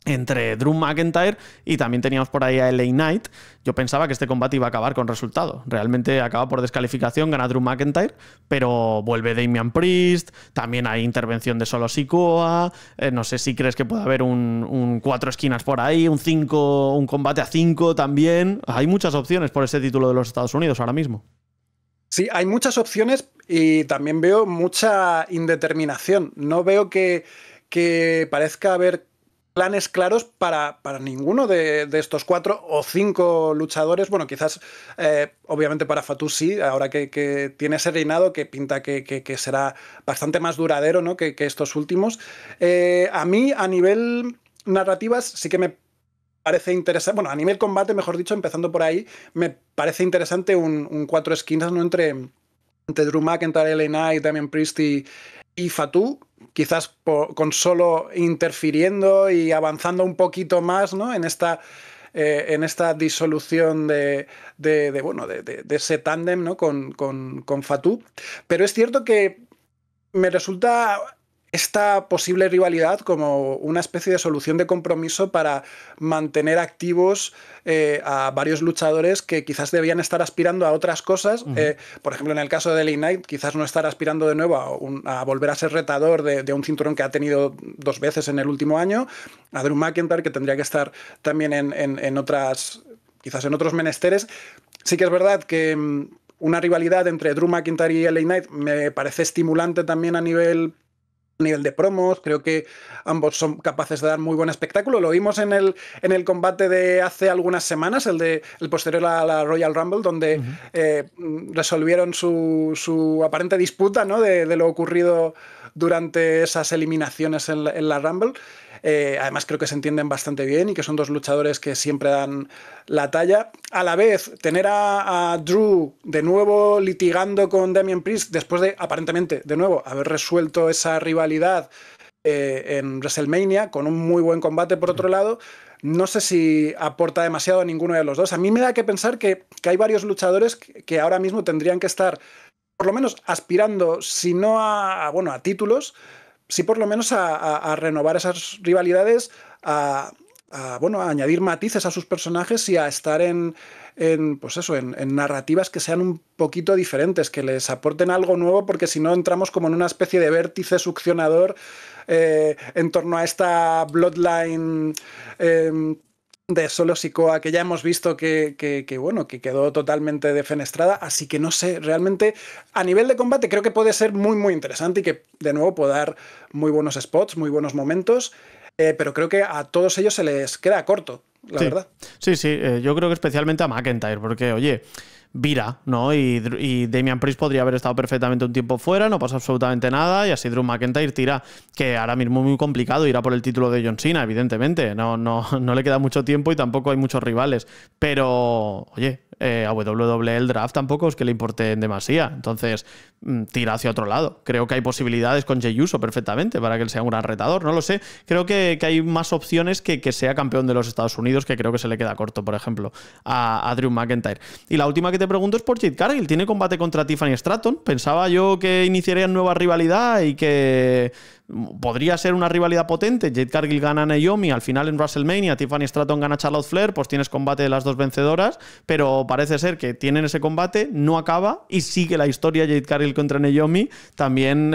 entre Drew McIntyre y también teníamos por ahí a LA Knight. Yo pensaba que este combate iba a acabar con resultado. Realmente acaba por descalificación, gana Drew McIntyre, pero vuelve Damian Priest, también hay intervención de Solo Sikoa, no sé si crees que puede haber un 4 esquinas por ahí, un combate a 5 también. Hay muchas opciones por ese título de los Estados Unidos ahora mismo.
Sí, hay muchas opciones y también veo mucha indeterminación. No veo que parezca haber planes claros para ninguno de estos 4 o 5 luchadores. Bueno, quizás, obviamente para Fatu sí, ahora que tiene ese reinado que pinta que será bastante más duradero, ¿no? que estos últimos. A mí, a nivel narrativas, sí que me parece interesante, bueno, a nivel combate, mejor dicho, empezando por ahí, me parece interesante un 4 esquinas, ¿no? entre Drew McIntyre, LA Knight, Damian Priest y Fatu, quizás con Solo interfiriendo y avanzando un poquito más, ¿no? en esta disolución de ese tándem, ¿no? con Fatu. Pero es cierto que me resulta esta posible rivalidad como una especie de solución de compromiso para mantener activos a varios luchadores que quizás debían estar aspirando a otras cosas. Por ejemplo, en el caso de LA Knight, quizás no estar aspirando de nuevo a volver a ser retador de un cinturón que ha tenido 2 veces en el último año. A Drew McIntyre, que tendría que estar también en otras, quizás en otros menesteres. Sí que es verdad que una rivalidad entre Drew McIntyre y LA Knight me parece estimulante también a nivel de promos. Creo que ambos son capaces de dar muy buen espectáculo. Lo vimos en el combate de hace algunas semanas, el posterior a la Royal Rumble, donde resolvieron su aparente disputa, ¿no? de lo ocurrido durante esas eliminaciones en la Rumble. Además creo que se entienden bastante bien y que son 2 luchadores que siempre dan la talla. A la vez, tener a Drew de nuevo litigando con Damian Priest después de, aparentemente, de nuevo, haber resuelto esa rivalidad en WrestleMania con un muy buen combate por otro lado, no sé si aporta demasiado a ninguno de los dos. A mí me da que pensar que hay varios luchadores que ahora mismo tendrían que estar por lo menos aspirando, si no a títulos, sí por lo menos a renovar esas rivalidades, a añadir matices a sus personajes y a estar en narrativas que sean un poquito diferentes, que les aporten algo nuevo, porque si no entramos como en una especie de vértice succionador en torno a esta bloodline de Solo Sikoa, que ya hemos visto que quedó totalmente defenestrada. Así que no sé, realmente a nivel de combate creo que puede ser muy muy interesante y que de nuevo puede dar muy buenos spots, muy buenos momentos, pero creo que a todos ellos se les queda corto, la verdad.
Sí, yo creo que especialmente a McIntyre, porque oye, vira, ¿no? Y Damian Priest podría haber estado perfectamente un tiempo fuera, no pasa absolutamente nada, y así Drew McIntyre tira, que ahora mismo es muy complicado ir a por el título de John Cena, evidentemente, no le queda mucho tiempo y tampoco hay muchos rivales, pero oye, a WWE el draft tampoco es que le importe demasiado, entonces tira hacia otro lado. Creo que hay posibilidades con Jey Uso perfectamente para que él sea un gran retador, no lo sé, creo que hay más opciones que sea campeón de los Estados Unidos, que creo que se le queda corto, por ejemplo, a Drew McIntyre. Y la última que te pregunto es por Jade Cargill. Tiene combate contra Tiffany Stratton. Pensaba yo que iniciarían nueva rivalidad y que podría ser una rivalidad potente. Jade Cargill gana a Naomi al final en WrestleMania, Tiffany Stratton gana a Charlotte Flair, pues tienes combate de las 2 vencedoras, pero parece ser que tienen ese combate, no acaba y sigue la historia Jade Cargill contra Naomi. También,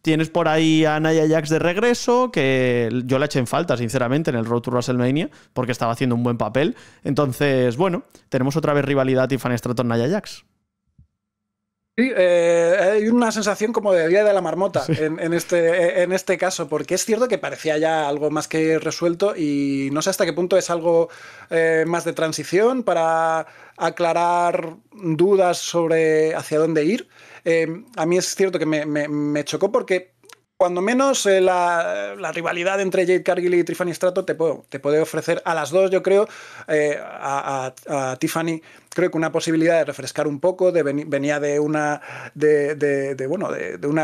tienes por ahí a Nia Jax de regreso, que yo la eché en falta, sinceramente, en el Road to WrestleMania, porque estaba haciendo un buen papel. Entonces, tenemos otra vez rivalidad Tiffany Stratton-Nia Jax.
Sí, hay una sensación como de Día de la Marmota, sí, en este caso, porque es cierto que parecía ya algo más que resuelto y no sé hasta qué punto es algo más de transición para aclarar dudas sobre hacia dónde ir. A mí es cierto que me chocó porque cuando menos la rivalidad entre Jade Cargill y Tiffany Stratton te puede ofrecer a las dos, yo creo, a Tiffany, creo que una posibilidad de refrescar un poco, venía de una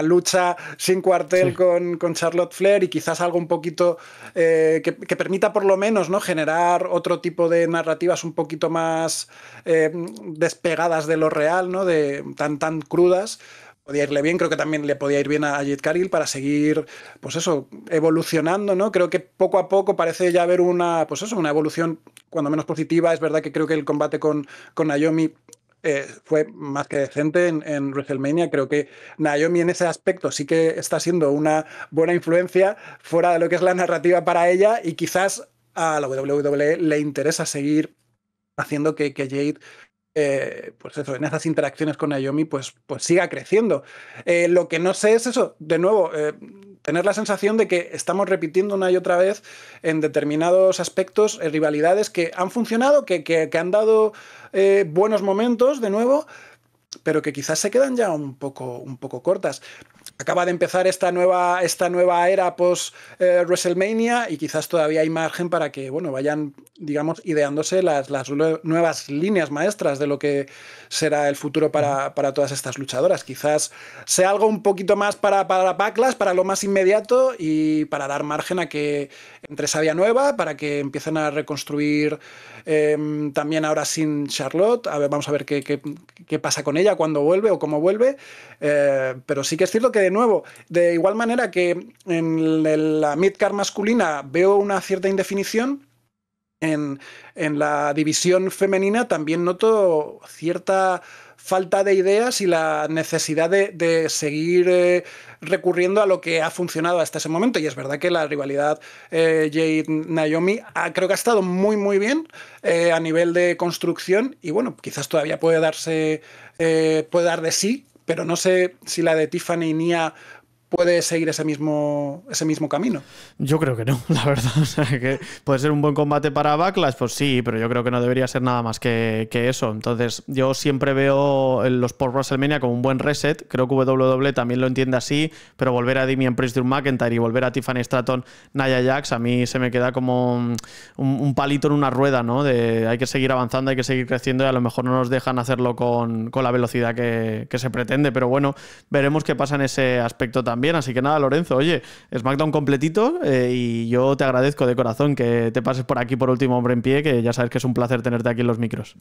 lucha sin cuartel, sí, con Charlotte Flair, y quizás algo un poquito que permita por lo menos, ¿no?, generar otro tipo de narrativas un poquito más despegadas de lo real, ¿no?, tan crudas. podía irle bien, creo que también le podía ir bien a Jade Cargill para seguir, pues eso, evolucionando, ¿no? Creo que poco a poco parece ya haber una, pues eso, una evolución cuando menos positiva. Es verdad que creo que el combate con Naomi fue más que decente en WrestleMania. Creo que Naomi en ese aspecto sí que está siendo una buena influencia fuera de lo que es la narrativa para ella, y quizás a la WWE le interesa seguir haciendo que Jade, pues eso, en esas interacciones con Naomi, pues siga creciendo. Lo que no sé es eso, de nuevo, tener la sensación de que estamos repitiendo una y otra vez en determinados aspectos rivalidades que han funcionado, que han dado buenos momentos de nuevo, pero que quizás se quedan ya un poco cortas. Acaba de empezar esta nueva era post WrestleMania, y quizás todavía hay margen para que, bueno, vayan, digamos, ideándose las nuevas líneas maestras de lo que será el futuro para todas estas luchadoras. Quizás sea algo un poquito más para Backlash, para lo más inmediato, y para dar margen a que entre savia nueva, para que empiecen a reconstruir también ahora sin Charlotte. Vamos a ver qué pasa con ella, cuándo vuelve o cómo vuelve. Pero sí que es cierto que, de nuevo, de igual manera que en la midcard masculina veo una cierta indefinición, en la división femenina también noto cierta falta de ideas y la necesidad de seguir recurriendo a lo que ha funcionado hasta ese momento. Y es verdad que la rivalidad Jade-Naomi creo que ha estado muy, muy bien a nivel de construcción, y bueno, quizás todavía puede dar de sí, pero no sé si la de Tiffany y Nia puede seguir ese mismo camino.
Yo creo que no, la verdad. O sea, que puede ser un buen combate para Backlash, pues sí, pero yo creo que no debería ser nada más que eso. Entonces, yo siempre veo los post-WrestleMania como un buen reset. Creo que WWE también lo entiende así, pero volver a Damian Priest, Drew McIntyre, y volver a Tiffany Stratton, Nia Jax, a mí se me queda como un palito en una rueda, ¿no? Hay que seguir avanzando, hay que seguir creciendo, y a lo mejor no nos dejan hacerlo con la velocidad que se pretende. Pero bueno, veremos qué pasa en ese aspecto también. Así que nada, Lorenzo, oye, SmackDown completito, y yo te agradezco de corazón que te pases por aquí por Último Hombre en Pie, que ya sabes que es un placer tenerte aquí en los micros.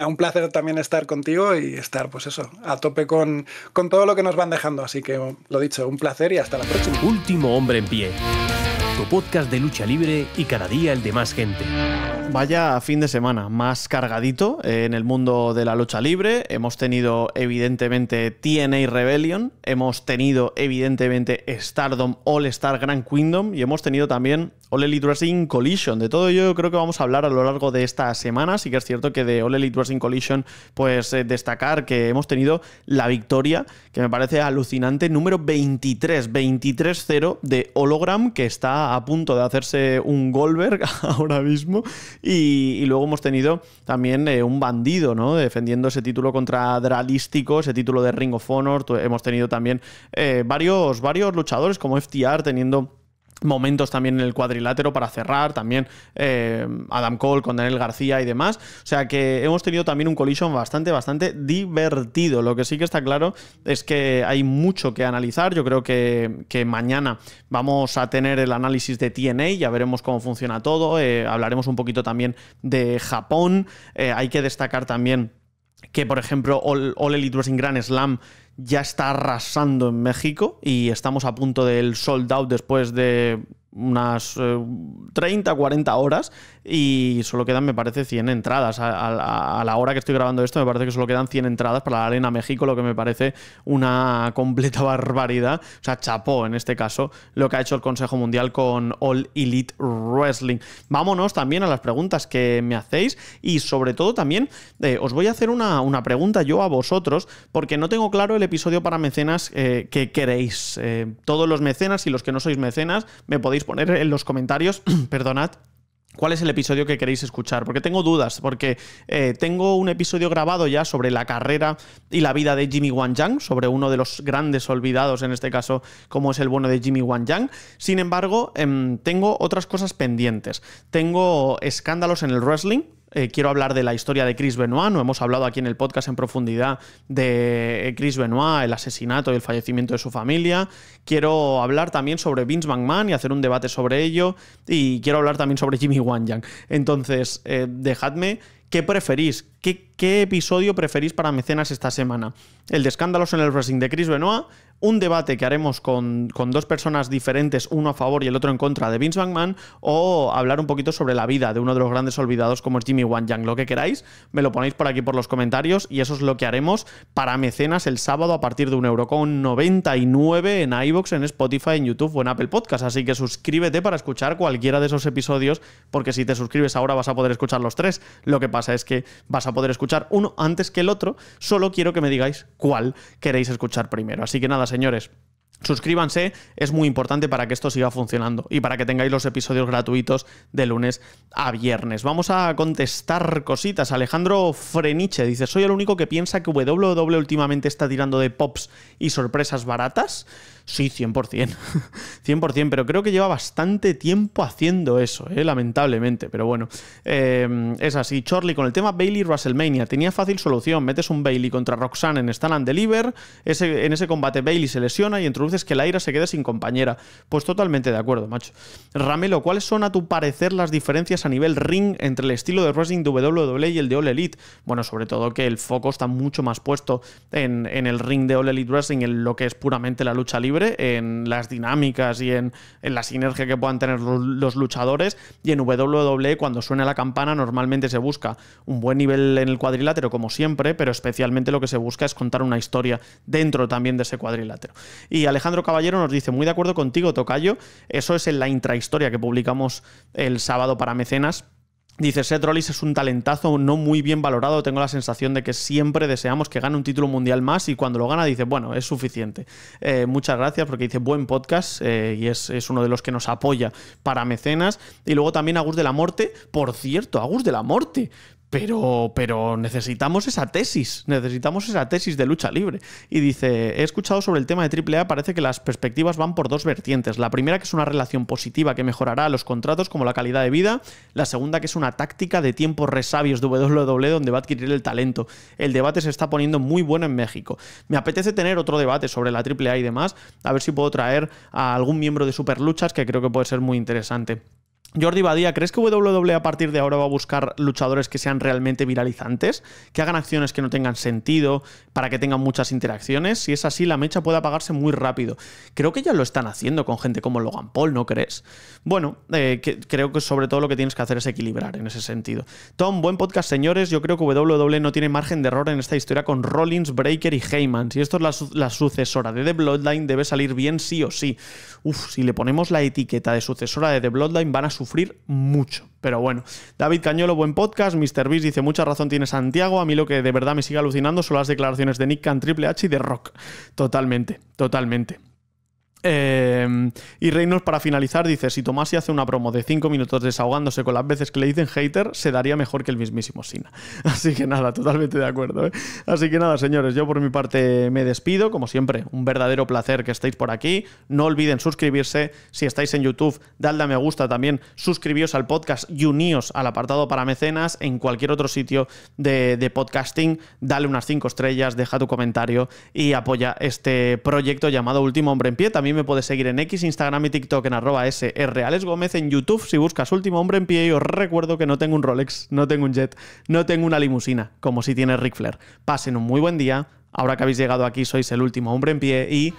Un placer también estar contigo y estar, pues eso, a tope con todo lo que nos van dejando. Así que, lo dicho, un placer y hasta la próxima.
Último Hombre en Pie, tu podcast de lucha libre y cada día el de más gente.
Vaya fin de semana más cargadito en el mundo de la lucha libre. Hemos tenido evidentemente TNA Rebellion, hemos tenido evidentemente Stardom All Star Grand Kingdom, y hemos tenido también All Elite Wrestling Collision. De todo ello creo que vamos a hablar a lo largo de esta semana. Sí que es cierto que de All Elite Wrestling Collision, pues destacar que hemos tenido la victoria, que me parece alucinante, número 23-0 de Hologram, que está a punto de hacerse un Goldberg ahora mismo. Y luego hemos tenido también un bandido, ¿no? Defendiendo ese título contra Dralístico, ese título de Ring of Honor. Hemos tenido también varios luchadores como FTR teniendo momentos también en el cuadrilátero para cerrar, también Adam Cole con Daniel García y demás. O sea que hemos tenido también un Collision bastante divertido. Lo que sí que está claro es que hay mucho que analizar. Yo creo que mañana vamos a tener el análisis de TNA, ya veremos cómo funciona todo. Hablaremos un poquito también de Japón. Hay que destacar también que, por ejemplo, All Elite Wrestling Grand Slam ya está arrasando en México, y estamos a punto del sold out después de unas 30-40 horas, y solo quedan, me parece, 100 entradas. A la hora que estoy grabando esto, me parece que solo quedan 100 entradas para la Arena México, lo que me parece una completa barbaridad. O sea, chapó, en este caso, lo que ha hecho el Consejo Mundial con All Elite Wrestling. Vámonos también a las preguntas que me hacéis, y sobre todo también os voy a hacer una pregunta yo a vosotros, porque no tengo claro el episodio para mecenas que queréis. Todos los mecenas y los que no sois mecenas me podéis poner en los comentarios, perdonad, ¿cuál es el episodio que queréis escuchar? Porque tengo dudas, porque tengo un episodio grabado ya sobre la carrera y la vida de Jimmy Wang Yang, sobre uno de los grandes olvidados, en este caso, como es el bueno de Jimmy Wang Yang. Sin embargo, tengo otras cosas pendientes. Tengo escándalos en el wrestling. Quiero hablar de la historia de Chris Benoit. No hemos hablado aquí en el podcast en profundidad de Chris Benoit, el asesinato y el fallecimiento de su familia. Quiero hablar también sobre Vince McMahon y hacer un debate sobre ello. Y quiero hablar también sobre Jimmy Wang Yang. Entonces, dejadme, ¿qué preferís? ¿Qué episodio preferís para mecenas esta semana? ¿El de escándalos en el wrestling de Chris Benoit? ¿Un debate que haremos con dos personas diferentes, uno a favor y el otro en contra de Vince McMahon? ¿O hablar un poquito sobre la vida de uno de los grandes olvidados como es Jimmy Wang Yang? Lo que queráis, me lo ponéis por aquí por los comentarios y eso es lo que haremos para mecenas el sábado a partir de 1,99€ en iVoox, en Spotify, en YouTube o en Apple Podcast. Así que suscríbete para escuchar cualquiera de esos episodios, porque si te suscribes ahora vas a poder escuchar los 3. Lo que pasa es que vas a poder escuchar uno antes que el otro. Solo quiero que me digáis cuál queréis escuchar primero. Así que nada, señores, suscríbanse, es muy importante para que esto siga funcionando y para que tengáis los episodios gratuitos de lunes a viernes. Vamos a contestar cositas. Alejandro Freniche dice: soy el único que piensa que WWE últimamente está tirando de pops y sorpresas baratas. Sí, 100%. 100%, pero creo que lleva bastante tiempo haciendo eso, lamentablemente. Pero bueno, es así. Chorley, con el tema Bayley WrestleMania, tenía fácil solución. Metes un Bayley contra Roxanne en Stand and Deliver, en ese combate Bayley se lesiona y introduces que Lyra se quede sin compañera. Pues totalmente de acuerdo, macho. Ramelo, ¿cuáles son a tu parecer las diferencias a nivel ring entre el estilo de wrestling de WWE y el de All Elite? Bueno, sobre todo que el foco está mucho más puesto en el ring de All Elite Wrestling, en lo que es puramente la lucha libre, en las dinámicas y en la sinergia que puedan tener los luchadores. Y en WWE, cuando suena la campana, normalmente se busca un buen nivel en el cuadrilátero, como siempre, pero especialmente lo que se busca es contar una historia dentro también de ese cuadrilátero. Y Alejandro Caballero nos dice: muy de acuerdo contigo, tocayo, eso es en la intrahistoria que publicamos el sábado para mecenas. Dice: Seth Rollins es un talentazo no muy bien valorado. Tengo la sensación de que siempre deseamos que gane un título mundial más y cuando lo gana dice, bueno, es suficiente. Muchas gracias, porque dice buen podcast y es uno de los que nos apoya para mecenas. Y luego también Agus de la Morte. Por cierto, Agus de la Morte. Pero necesitamos esa tesis de lucha libre. Y dice: he escuchado sobre el tema de AAA, parece que las perspectivas van por dos vertientes. La primera, que es una relación positiva que mejorará los contratos como la calidad de vida. La segunda, que es una táctica de tiempos resabios de WWE donde va a adquirir el talento. El debate se está poniendo muy bueno en México. Me apetece tener otro debate sobre la AAA y demás, a ver si puedo traer a algún miembro de Superluchas, que creo que puede ser muy interesante. Jordi Badía, ¿crees que WWE a partir de ahora va a buscar luchadores que sean realmente viralizantes? Que hagan acciones que no tengan sentido para que tengan muchas interacciones. Si es así, la mecha puede apagarse muy rápido. Creo que ya lo están haciendo con gente como Logan Paul, ¿no crees? Bueno, creo que sobre todo lo que tienes que hacer es equilibrar en ese sentido. Tom, buen podcast, señores. Yo creo que WWE no tiene margen de error en esta historia con Rollins, Breaker y Heyman. Si esto es la sucesora de The Bloodline, debe salir bien sí o sí. Si le ponemos la etiqueta de sucesora de The Bloodline, van a sufrir mucho. Pero bueno, David Cañolo, buen podcast. Mr. Beast dice: mucha razón tiene Santiago. A mí lo que de verdad me sigue alucinando son las declaraciones de Nick Khan, Triple H y de Rock. Totalmente. Y Reynolds, para finalizar, dice: si Tomasi hace una promo de 5 minutos desahogándose con las veces que le dicen hater, se daría mejor que el mismísimo Cena. Así que nada, totalmente de acuerdo, Así que nada, señores, yo por mi parte me despido. Como siempre, un verdadero placer que estéis por aquí. No olviden suscribirse. Si estáis en YouTube, dadle a me gusta también, suscribíos al podcast y uníos al apartado para mecenas. En cualquier otro sitio de podcasting, dale unas 5 estrellas, deja tu comentario y apoya este proyecto llamado Último Hombre en Pie. También me puedes seguir en X, Instagram y TikTok en @sralesgomez, en YouTube si buscas Último Hombre en Pie. Y os recuerdo que no tengo un Rolex, no tengo un jet, no tengo una limusina, como si tiene Ric Flair. Pasen un muy buen día. Ahora que habéis llegado aquí, sois el Último Hombre en Pie y